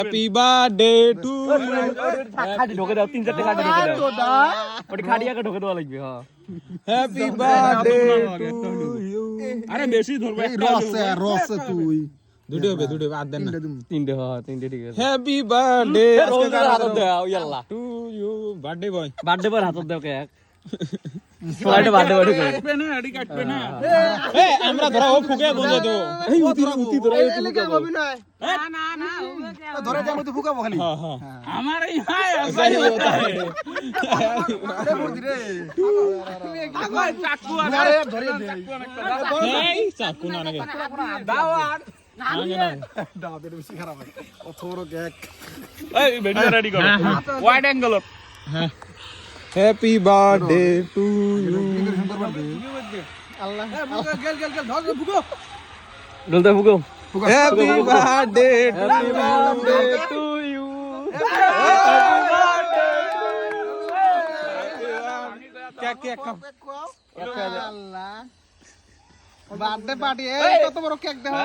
happy birthday two খাটি ঢোকে দাও 3-4টা খাটি ঢোকে দাও ওটি খাটি আগে ঢোকে দেওয়া লাগবে হ্যাঁ হ্যাপি বার্থডে টু ইউ আরে বেশি ধরবে রস তুই দুটো হবে আর দেন না 3টে হ্যাঁ 3টে ঠিক আছে হ্যাপি বার্থডে রোজ হাত দাও ইয়াল্লা to you birthday boy birthday পর হাত দাও কেক ফ্লাইটে বার্থডে বার্থডে করে কাটবে না এডি কাটবে না এ আমরা ধরা ও ফুকে বন্ধ দেব এই উতি ধরে এলাকা হবে না ধরে যাবো তো ফুকাবো খালি হ্যাঁ হ্যাঁ আমার এই ভাই सही होता है আরে বলদি রে চাকু আরে ধরে দে এই চাকু না নাকি দাও আর নাকি না দাও বের বেশি খারাপ হয় কত বড় কেক এই ভিডিও রেডি করো wide angle happy birthday to you সুন্দর বার্থডে আল্লাহ গেল গেল গেল ধর ফুকো ডলতে ফুকো হ্যাপি বার্থডে টু ইউ क्या क्या कम আল্লাহ বার্থডে পার্টি এই কত বড় কেক দাও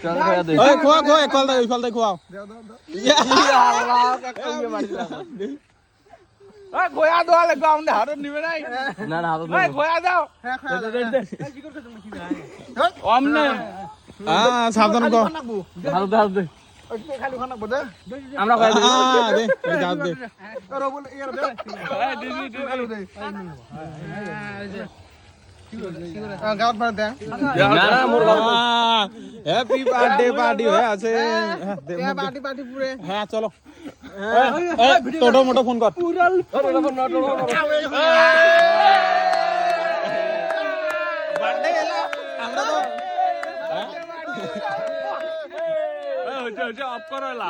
চল খাওয়া দে ओए खुआ खुआ फल दे खुआ দাও দাও দাও আল্লাহ কেক কইয়ে মারছিলাম এই গোয়া দাও লাগবে আমাদের হারন নিবে নাই না না হাত এই গোয়া দাও হ্যাঁ খাও এই কি করছ তুমি কি নাই অমনে हां सावधान को হাত দে ওই খালি খানা বদে আমরা খাওয়া দে हां दे जा दे আর বল ইয়ার দে এই দিদি খালি দে গাওয়ার পর দে না না মোর हैप्पी बर्थडे पार्टी होया আছে এ পার্টি পার্টি পুরে हां चलो टोटो मोटो फोन कर बर्थडे এলো আমরা তো এই অফ করো এলা